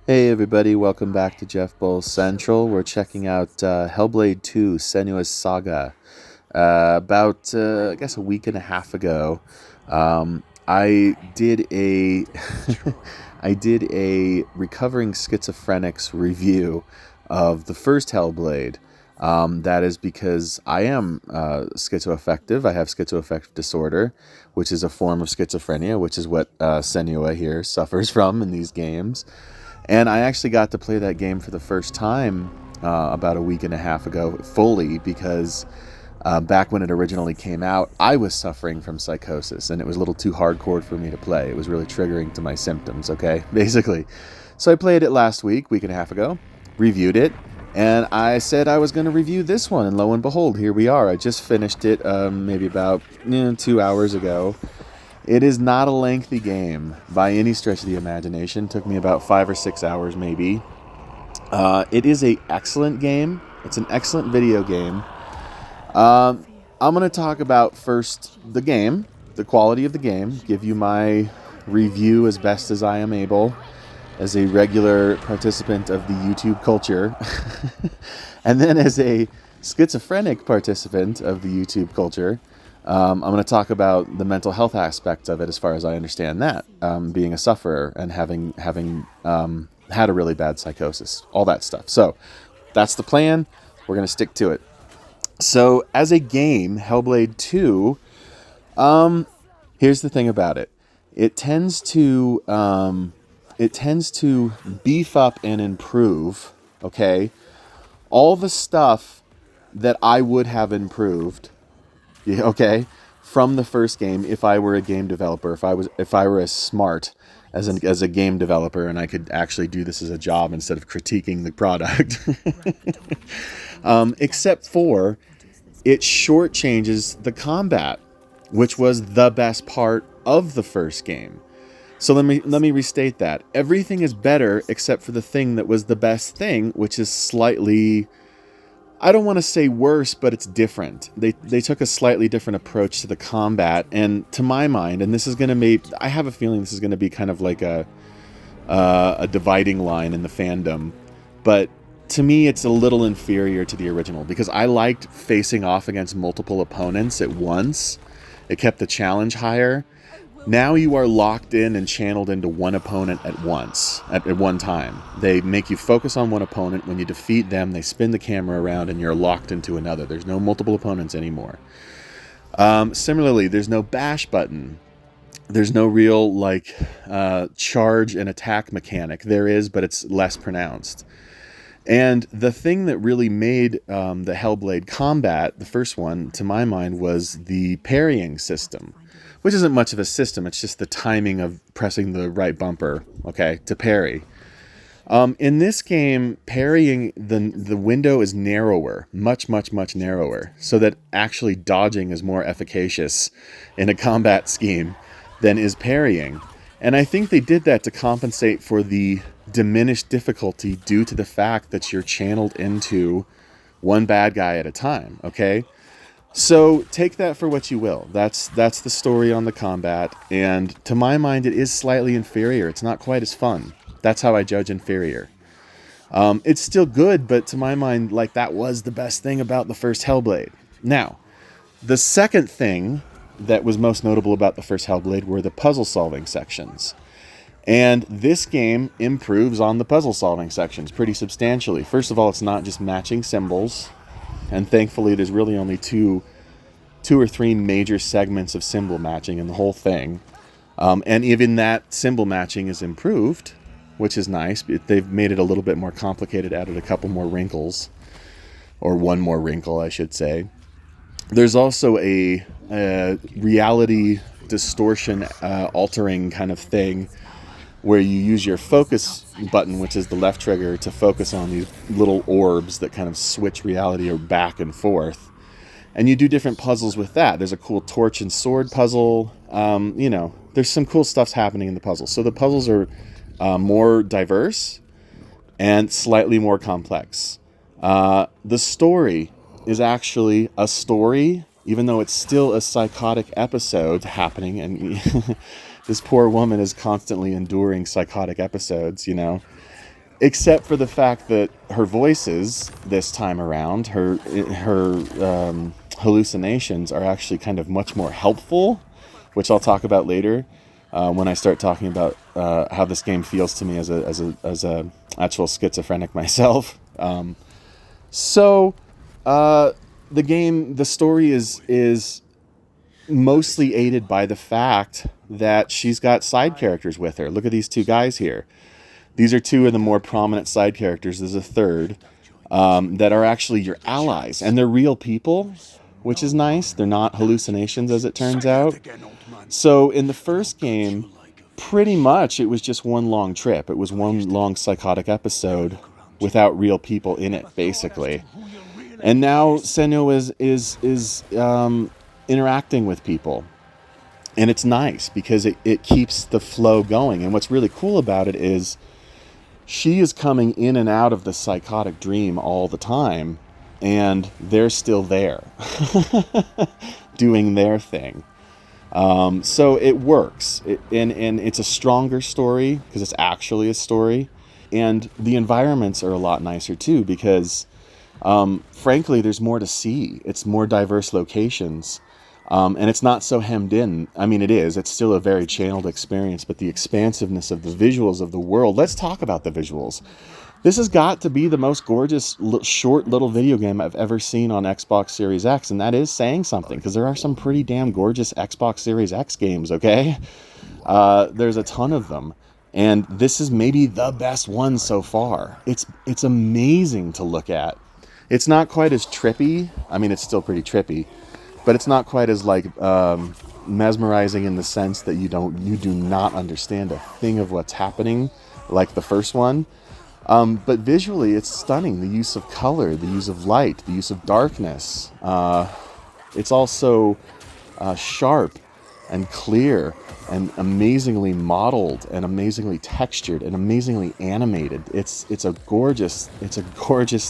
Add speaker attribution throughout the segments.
Speaker 1: Hey everybody, welcome back to Jeff Bull Central. We're checking out Hellblade II, Senua's Saga. I guess a week and a half ago, I did a I did a recovering schizophrenics review of the first Hellblade. That is because I am schizoaffective. I have schizoaffective disorder, which is a form of schizophrenia, which is what Senua here suffers from in these games. And I actually got to play that game for the first time about a week and a half ago fully because back when it originally came out, I was suffering from psychosis and it was a little too hardcore for me to play. It was really triggering to my symptoms, okay, basically. So I played it last week and a half ago, reviewed it, and I said I was going to review this one, and lo and behold, here we are. I just finished it maybe about 2 hours ago. It is not a lengthy game by any stretch of the imagination. It took me about 5 or 6 hours, maybe. It is an excellent game. It's an excellent video game. I'm going to talk about first the game, the quality of the game, give you my review as best as I am able as a regular participant of the YouTube culture, and then as a schizophrenic participant of the YouTube culture. I'm going to talk about the mental health aspect of it, as far as I understand that, being a sufferer and having had a really bad psychosis, all that stuff. So that's the plan. We're going to stick to it. So as a game, Hellblade 2, here's the thing about it. It tends to beef up and improve, okay, all the stuff that I would have improved, okay, from the first game if I were a game developer, if I were as smart as a game developer and I could actually do this as a job instead of critiquing the product. Except for it shortchanges the combat, which was the best part of the first game. So let me restate that. Everything is better except for the thing that was the best thing, which is slightly, I don't want to say worse, but it's different. They took a slightly different approach to the combat, and to my mind, and this is going to make, I have a feeling this is going to be kind of like a dividing line in the fandom, but to me it's a little inferior to the original because I liked facing off against multiple opponents at once. It kept the challenge higher. Now you are locked in and channeled into one opponent at once, at one time. They make you focus on one opponent. When you defeat them, they spin the camera around and you're locked into another. There's no multiple opponents anymore. Similarly, there's no bash button. There's no real charge and attack mechanic. There is, but it's less pronounced. And the thing that really made the Hellblade combat, the first one, to my mind, was the parrying system, which isn't much of a system. It's just the timing of pressing the right bumper, okay, to parry. In this game, parrying, the window is narrower, much, much, much narrower, so that actually dodging is more efficacious in a combat scheme than is parrying. And I think they did that to compensate for the diminished difficulty due to the fact that you're channeled into one bad guy at a time, okay? So take that for what you will. That's the story on the combat, and to my mind it is slightly inferior. It's not quite as fun. That's how I judge inferior. It's still good, but to my mind, that was the best thing about the first Hellblade. Now, the second thing that was most notable about the first Hellblade were the puzzle-solving sections. And this game improves on the puzzle-solving sections pretty substantially. First of all, it's not just matching symbols, and thankfully there's really only two or three major segments of symbol matching in the whole thing. And even that symbol matching is improved, which is nice. They've made it a little bit more complicated, added a couple more wrinkles, or one more wrinkle, I should say. There's also a reality distortion altering kind of thing where you use your focus button, which is the left trigger, to focus on these little orbs that kind of switch reality back and forth. And you do different puzzles with that. There's a cool torch and sword puzzle. There's some cool stuff happening in the puzzles. So the puzzles are more diverse and slightly more complex. The story is actually a story, even though it's still a psychotic episode happening, and this poor woman is constantly enduring psychotic episodes, Except for the fact that her voices this time around, her hallucinations are actually kind of much more helpful, which I'll talk about later when I start talking about how this game feels to me as a actual schizophrenic myself. The story is mostly aided by the fact that she's got side characters with her. Look at these two guys here. These are two of the more prominent side characters. There's a third that are actually your allies, and they're real people, which is nice. They're not hallucinations, as it turns out. So in the first game, pretty much it was just one long trip. It was one long psychotic episode without real people in it, basically. And now Senua is interacting with people. And it's nice because it keeps the flow going. And what's really cool about it is she is coming in and out of the psychotic dream all the time, and they're still there doing their thing. So it works. And it's a stronger story because it's actually a story. And the environments are a lot nicer too because, frankly, there's more to see. It's more diverse locations. And it's not so hemmed in. I mean, it is. It's still a very channeled experience, but the expansiveness of the visuals of the world. Let's talk about the visuals. This has got to be the most gorgeous, short little video game I've ever seen on Xbox Series X, and that is saying something, because there are some pretty damn gorgeous Xbox Series X games, okay? There's a ton of them, and this is maybe the best one so far. It's amazing to look at. It's not quite as trippy. I mean, it's still pretty trippy, but it's not quite as mesmerizing in the sense that you do not understand a thing of what's happening like the first one. But visually, it's stunning. The use of color, the use of light, the use of darkness. It's also sharp and clear and amazingly modeled and amazingly textured and amazingly animated. It's a gorgeous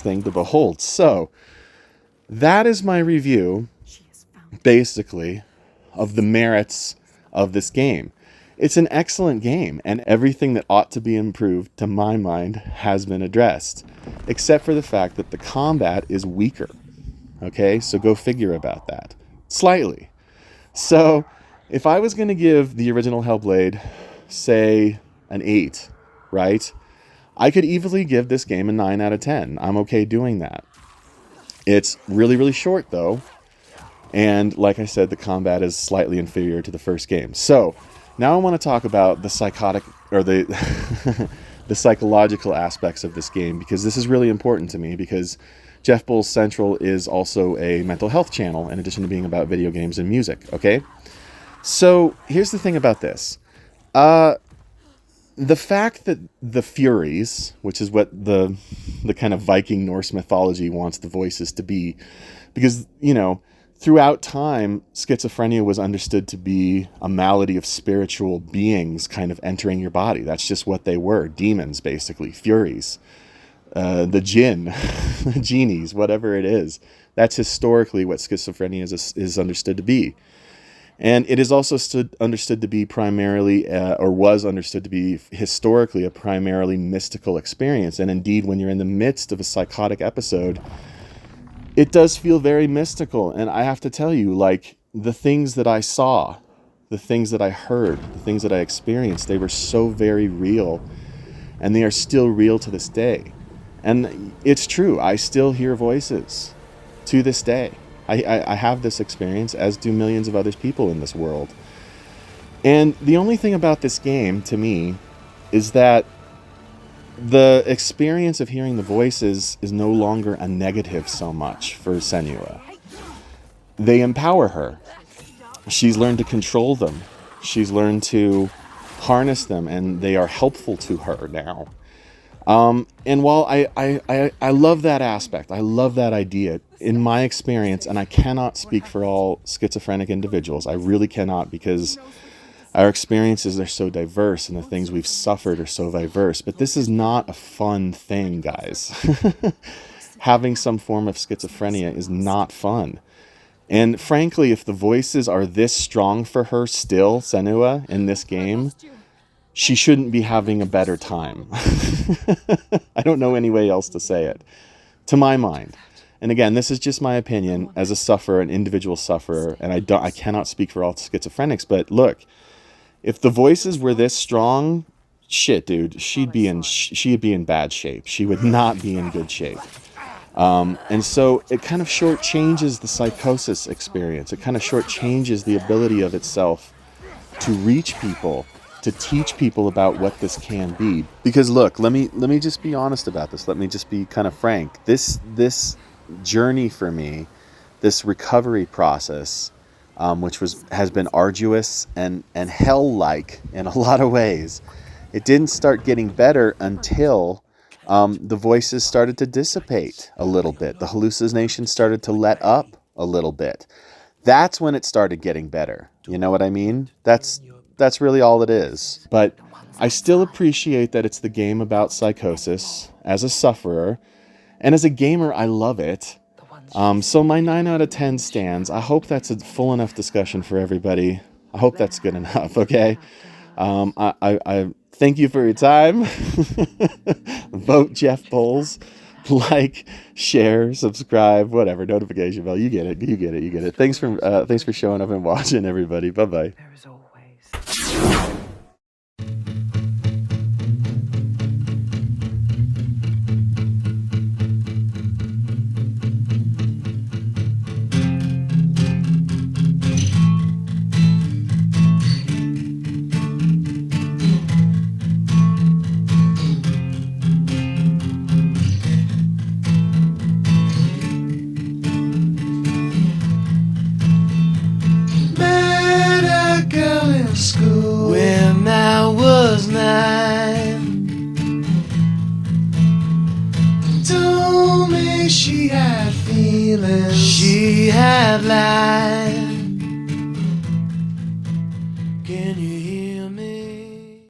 Speaker 1: thing to behold. So that is my review, basically, of the merits of this game. It's an excellent game, and everything that ought to be improved, to my mind, has been addressed, except for the fact that the combat is weaker. Okay, so go figure about that. Slightly. So, if I was going to give the original Hellblade, say, an 8, right? I could easily give this game a 9 out of 10. I'm okay doing that. It's really, really short, though. And like I said, the combat is slightly inferior to the first game. So, now I want to talk about the psychotic, or the the psychological aspects of this game, because this is really important to me, because Jeff Bull's Central is also a mental health channel, in addition to being about video games and music, okay? So, here's the thing about this. The fact that the Furies, which is what the kind of Viking Norse mythology wants the voices to be, because, throughout time, schizophrenia was understood to be a malady of spiritual beings kind of entering your body. That's just what they were. Demons, basically. Furies. The jinn. Genies, whatever it is. That's historically what schizophrenia is understood to be. And it is also understood to be primarily, or was understood to be historically, a primarily mystical experience. And indeed, when you're in the midst of a psychotic episode, it does feel very mystical. And I have to tell you, the things that I saw, the things that I heard, the things that I experienced, they were so very real. And they are still real to this day. And it's true. I still hear voices to this day. I have this experience, as do millions of other people in this world. And the only thing about this game, to me, is that the experience of hearing the voices is no longer a negative so much for Senua. They empower her. She's learned to control them. She's learned to harness them, and they are helpful to her now. And while I love that aspect, I love that idea, in my experience, and I cannot speak for all schizophrenic individuals, I really cannot, because our experiences are so diverse and the things we've suffered are so diverse. But this is not a fun thing, guys. Having some form of schizophrenia is not fun. And frankly, if the voices are this strong for her still, Senua, in this game, she shouldn't be having a better time. I don't know any way else to say it, to my mind. And again, this is just my opinion as a sufferer, an individual sufferer, and I cannot speak for all schizophrenics, but look, if the voices were this strong, shit, dude, she'd be in bad shape. She would not be in good shape. And so it kind of shortchanges the psychosis experience. It kind of shortchanges the ability of itself to reach people, to teach people about what this can be. Because look, let me just be honest about this. Let me just be kind of frank. This journey for me, this recovery process, which has been arduous and hell-like in a lot of ways. It didn't start getting better until the voices started to dissipate a little bit. The hallucinations started to let up a little bit. That's when it started getting better. You know what I mean? That's really all it is. But I still appreciate that it's the game about psychosis as a sufferer. And as a gamer, I love it. So my 9 out of 10 stands. I hope that's a full enough discussion for everybody. I hope that's good enough, okay? I thank you for your time. Vote Jeff Bowles. Like, share, subscribe, whatever, notification bell. You get it. Thanks for showing up and watching, everybody. Bye-bye.
Speaker 2: School when I was 9, told me she had feelings, she had lies.